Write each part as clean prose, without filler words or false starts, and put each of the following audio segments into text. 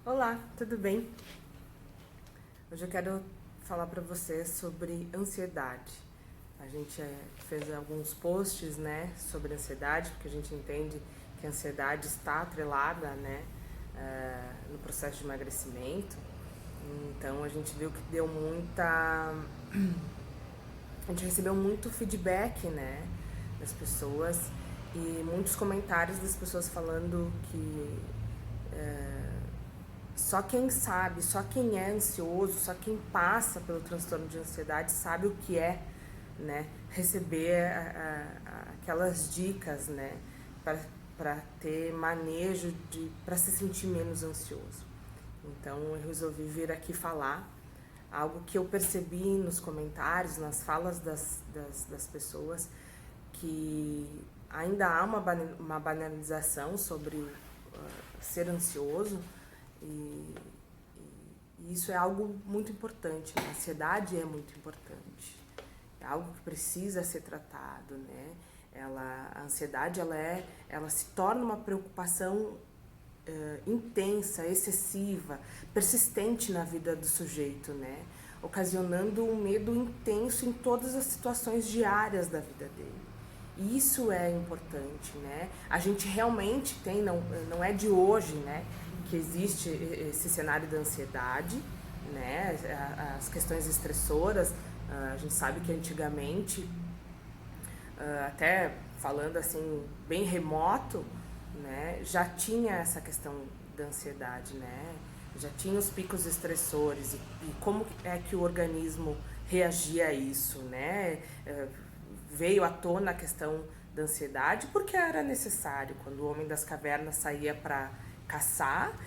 Olá, tudo bem? Hoje eu quero falar para você sobre ansiedade. A gente fez alguns posts, né, sobre ansiedade, porque a gente entende que a ansiedade está atrelada, né, no processo de emagrecimento. Então a gente viu que deu muita, a gente recebeu muito feedback, né, das pessoas e muitos comentários das pessoas falando que só quem sabe, só quem é ansioso, só quem passa pelo transtorno de ansiedade sabe o que é, né, receber aquelas dicas, né, para ter manejo para se sentir menos ansioso. Então eu resolvi vir aqui falar algo que eu percebi nos comentários, nas falas das pessoas, que ainda há uma banalização sobre ser ansioso e, e isso é algo muito importante. A ansiedade é muito importante, é algo que precisa ser tratado, né? A ansiedade ela se torna uma preocupação intensa, excessiva, persistente na vida do sujeito, né? Ocasionando um medo intenso em todas as situações diárias da vida dele. E isso é importante, né? A gente realmente tem, não é de hoje, né, que existe esse cenário da ansiedade, né? As questões estressoras, a gente sabe que antigamente, até falando assim, bem remoto, né, já tinha essa questão da ansiedade, né? Já tinha os picos estressores e como é que o organismo reagia a isso, né? Veio à tona a questão da ansiedade porque era necessário. Quando o homem das cavernas saía para caçar,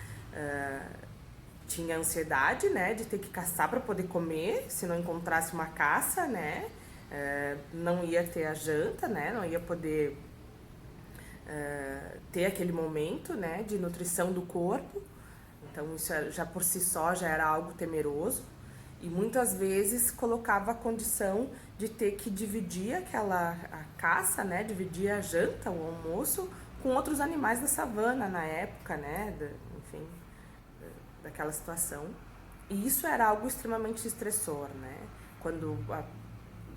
tinha ansiedade, né, de ter que caçar para poder comer, se não encontrasse uma caça, né, não ia ter a janta, né, não ia poder ter aquele momento, né, de nutrição do corpo. Então isso já por si só já era algo temeroso e muitas vezes colocava a condição de ter que dividir a caça, né, dividir a janta, o almoço com outros animais da savana na época, né, enfim, daquela situação. E isso era algo extremamente estressor, né? Quando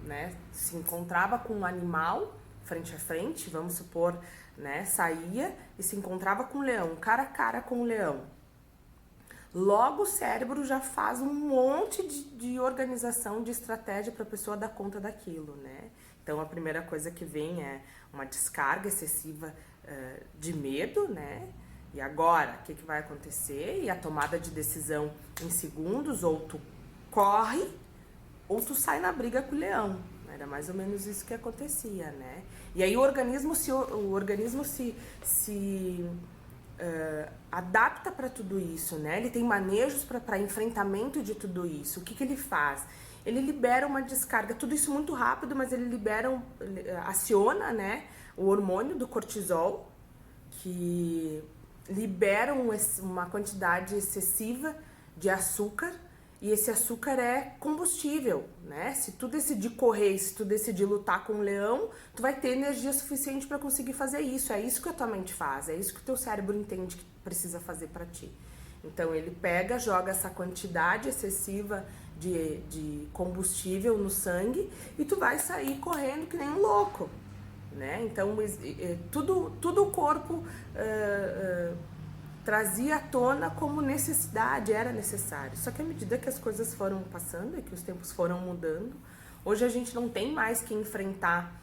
né, se encontrava com um animal frente a frente, vamos supor, né, saía e se encontrava com um leão, cara a cara com o leão. Logo o cérebro já faz um monte de organização, de estratégia para a pessoa dar conta daquilo, né? Então a primeira coisa que vem é uma descarga excessiva de medo, né? E agora, o que vai acontecer? E a tomada de decisão em segundos, ou tu corre, ou tu sai na briga com o leão. Era mais ou menos isso que acontecia, né? E aí o organismo se adapta para tudo isso, né? Ele tem manejos para enfrentamento de tudo isso. O que ele faz? Ele libera uma descarga, tudo isso muito rápido, mas ele aciona, né, o hormônio do cortisol, que libera uma quantidade excessiva de açúcar, e esse açúcar é combustível, né? Se tu decidir correr, se tu decidir lutar com um leão, tu vai ter energia suficiente para conseguir fazer isso. É isso que a tua mente faz, é isso que o teu cérebro entende que precisa fazer para ti. Então ele pega, joga essa quantidade excessiva de combustível no sangue e tu vai sair correndo que nem um louco, né? Então tudo o corpo trazia à tona como necessidade, era necessário. Só que à medida que as coisas foram passando e que os tempos foram mudando, hoje a gente não tem mais que enfrentar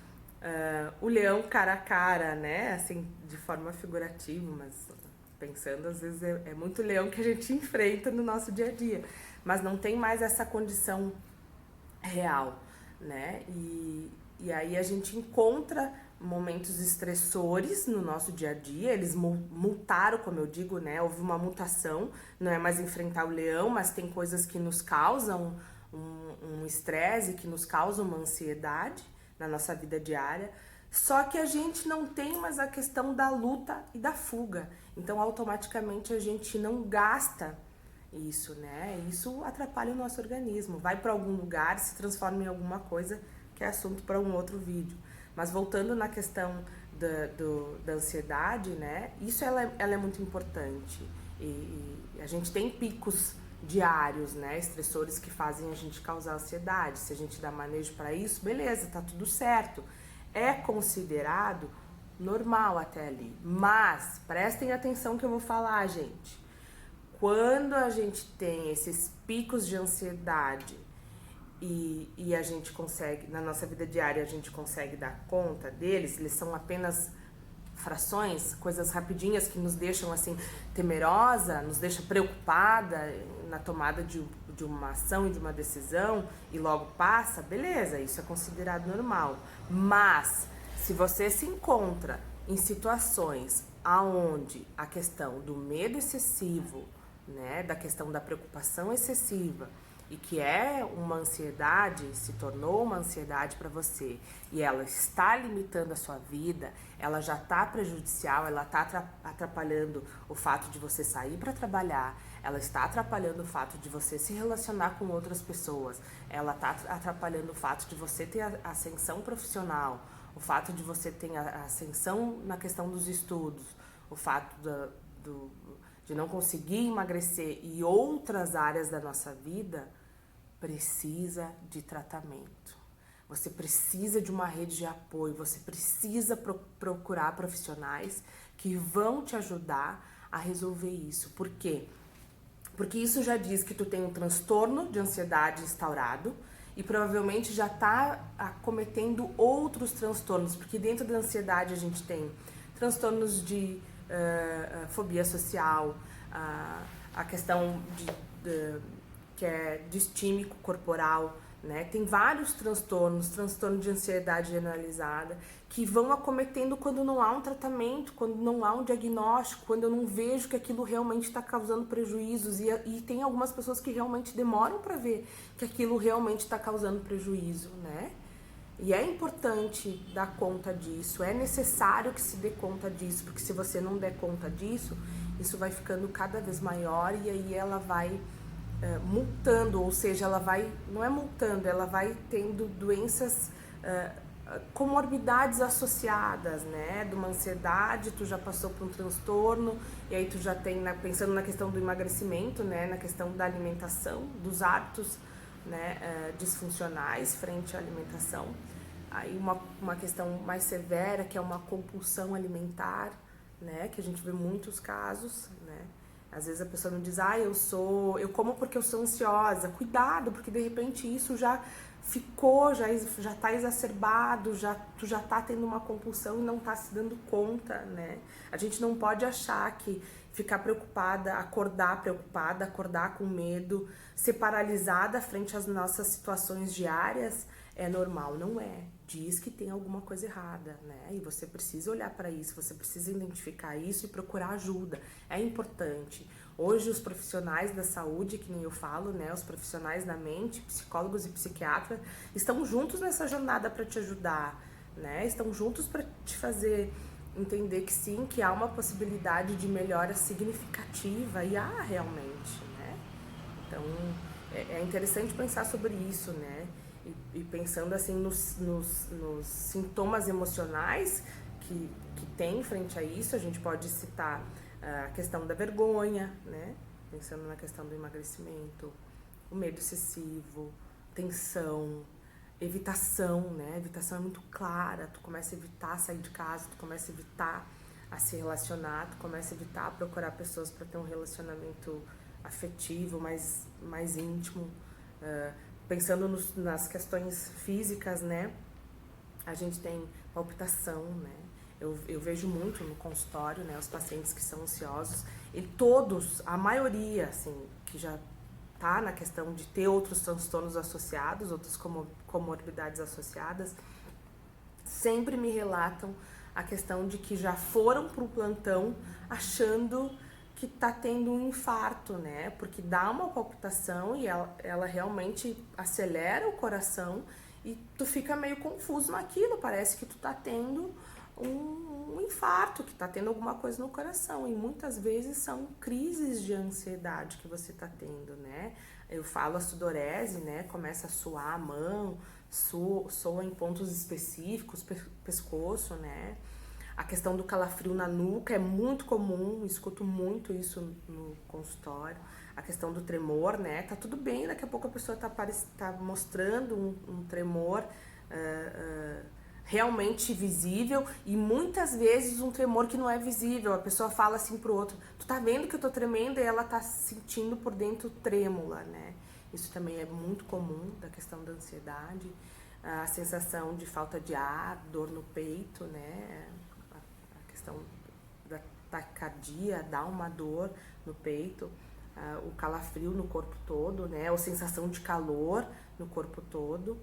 o leão cara a cara, né? Assim, de forma figurativa, mas pensando, às vezes é muito leão que a gente enfrenta no nosso dia a dia. Mas não tem mais essa condição real, né? E aí a gente encontra momentos estressores no nosso dia a dia, eles mutaram, como eu digo, né? Houve uma mutação, não é mais enfrentar o leão, mas tem coisas que nos causam um estresse, que nos causam uma ansiedade na nossa vida diária. Só que a gente não tem mais a questão da luta e da fuga. Então, automaticamente, a gente não gasta isso, né? Isso atrapalha o nosso organismo. Vai para algum lugar, se transforma em alguma coisa, que é assunto para um outro vídeo. Mas voltando na questão da ansiedade, né? Isso ela é muito importante. E a gente tem picos diários, né, estressores que fazem a gente causar ansiedade. Se a gente dá manejo para isso, beleza, tá tudo certo. É considerado normal até ali. Mas prestem atenção que eu vou falar, gente. Quando a gente tem esses picos de ansiedade e a gente consegue, na nossa vida diária, a gente consegue dar conta deles, eles são apenas frações, coisas rapidinhas que nos deixam assim temerosa, nos deixa preocupada na tomada de uma ação e de uma decisão e logo passa, beleza, isso é considerado normal. Mas se você se encontra em situações aonde a questão do medo excessivo, né, da questão da preocupação excessiva e que é uma ansiedade, se tornou uma ansiedade para você e ela está limitando a sua vida, ela já está prejudicial, ela está atrapalhando o fato de você sair para trabalhar, ela está atrapalhando o fato de você se relacionar com outras pessoas, ela está atrapalhando o fato de você ter a ascensão profissional, o fato de você ter a ascensão na questão dos estudos, o fato de não conseguir emagrecer e outras áreas da nossa vida, precisa de tratamento. Você precisa de uma rede de apoio, você precisa procurar profissionais que vão te ajudar a resolver isso. Por quê? Porque isso já diz que tu tem um transtorno de ansiedade instaurado e provavelmente já está acometendo outros transtornos, porque dentro da ansiedade a gente tem transtornos de fobia social, a questão que é distímico corporal, né? Tem vários transtornos, transtorno de ansiedade generalizada, que vão acometendo quando não há um tratamento, quando não há um diagnóstico, quando eu não vejo que aquilo realmente está causando prejuízos. E tem algumas pessoas que realmente demoram para ver que aquilo realmente está causando prejuízo, né? E é importante dar conta disso, é necessário que se dê conta disso, porque se você não der conta disso, isso vai ficando cada vez maior e aí ela vai multando, ou seja, ela vai, não é multando, ela vai tendo doenças, comorbidades associadas, né? De uma ansiedade, tu já passou por um transtorno, e aí tu já tem, pensando na questão do emagrecimento, né? Na questão da alimentação, dos hábitos, né, disfuncionais frente à alimentação. Aí uma questão mais severa, que é uma compulsão alimentar, né? Que a gente vê muitos casos, né? Às vezes a pessoa não diz, eu como porque eu sou ansiosa. Cuidado, porque de repente isso já ficou, já tá exacerbado, tu já tá tendo uma compulsão e não tá se dando conta, né? A gente não pode achar que ficar preocupada, acordar com medo, ser paralisada frente às nossas situações diárias é normal, não é. Diz que tem alguma coisa errada, né? E você precisa olhar para isso, você precisa identificar isso e procurar ajuda. É importante. Hoje os profissionais da saúde, que nem eu falo, né, os profissionais da mente, psicólogos e psiquiatras, estão juntos nessa jornada para te ajudar, né? Estão juntos para te fazer entender que sim, que há uma possibilidade de melhora significativa e há realmente, né? Então é interessante pensar sobre isso, né? E pensando assim nos sintomas emocionais que tem frente a isso, a gente pode citar a questão da vergonha, né? Pensando na questão do emagrecimento, o medo excessivo, tensão, evitação, né? A evitação é muito clara, tu começa a evitar sair de casa, tu começa a evitar a se relacionar, tu começa a evitar procurar pessoas para ter um relacionamento afetivo, mais íntimo. Pensando nas questões físicas, né? A gente tem palpitação, né? Eu vejo muito no consultório, né? Os pacientes que são ansiosos e todos, a maioria, assim, que já tá na questão de ter outros transtornos associados, outras comorbidades associadas, sempre me relatam a questão de que já foram pro plantão achando que tá tendo um infarto, né? Porque dá uma palpitação e ela realmente acelera o coração e tu fica meio confuso naquilo, parece que tu tá tendo um infarto, que tá tendo alguma coisa no coração. E muitas vezes são crises de ansiedade que você tá tendo, né? Eu falo a sudorese, né? Começa a suar a mão, soa em pontos específicos, pescoço, né? A questão do calafrio na nuca é muito comum, escuto muito isso no consultório. A questão do tremor, né? Tá tudo bem, daqui a pouco a pessoa tá mostrando um tremor realmente visível e muitas vezes um tremor que não é visível. A pessoa fala assim pro outro, tu tá vendo que eu tô tremendo, e ela tá se sentindo por dentro trêmula, né? Isso também é muito comum da questão da ansiedade. A sensação de falta de ar, dor no peito, né? A questão da taquicardia, dá uma dor no peito, o calafrio no corpo todo, né? A sensação de calor no corpo todo.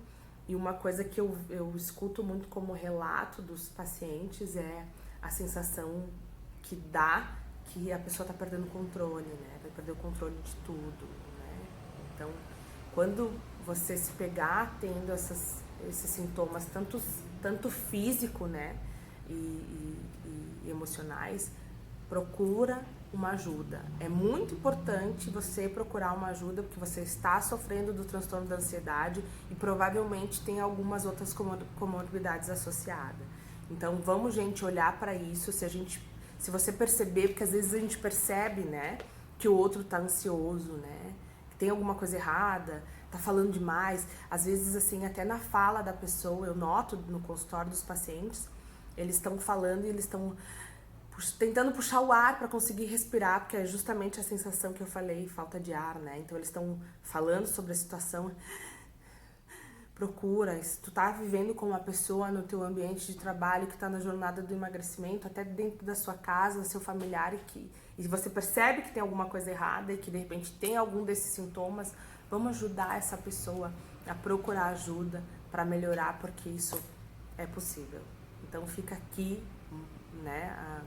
E uma coisa que eu escuto muito como relato dos pacientes é a sensação que dá que a pessoa está perdendo o controle, né? Vai perder o controle de tudo, né? Então, quando você se pegar tendo esses sintomas, tanto físico, né? E emocionais, procura uma ajuda. É muito importante você procurar uma ajuda porque você está sofrendo do transtorno da ansiedade e provavelmente tem algumas outras comorbidades associadas. Então vamos, gente, olhar para isso. Se você perceber, porque às vezes a gente percebe, né, que o outro tá ansioso, né, que tem alguma coisa errada, tá falando demais. Às vezes, assim, até na fala da pessoa, eu noto no consultório dos pacientes, eles estão falando e eles estão tentando puxar o ar para conseguir respirar, porque é justamente a sensação que eu falei, falta de ar, né? Então eles estão falando sobre a situação. Procura, se tu tá vivendo com uma pessoa no teu ambiente de trabalho que tá na jornada do emagrecimento, até dentro da sua casa, seu familiar, e você percebe que tem alguma coisa errada e que de repente tem algum desses sintomas, vamos ajudar essa pessoa a procurar ajuda para melhorar, porque isso é possível. Então fica aqui, né,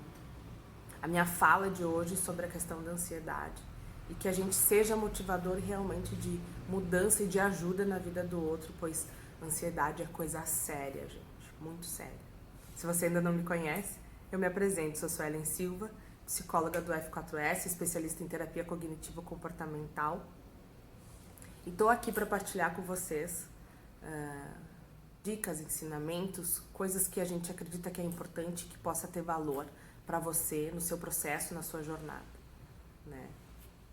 a minha fala de hoje sobre a questão da ansiedade e que a gente seja motivador realmente de mudança e de ajuda na vida do outro, pois ansiedade é coisa séria, gente, muito séria. Se você ainda não me conhece, eu me apresento, sou Suelen Silva, psicóloga do F4S, especialista em terapia cognitivo-comportamental, e estou aqui para partilhar com vocês dicas, ensinamentos, coisas que a gente acredita que é importante, que possa ter valor para você no seu processo, na sua jornada, né?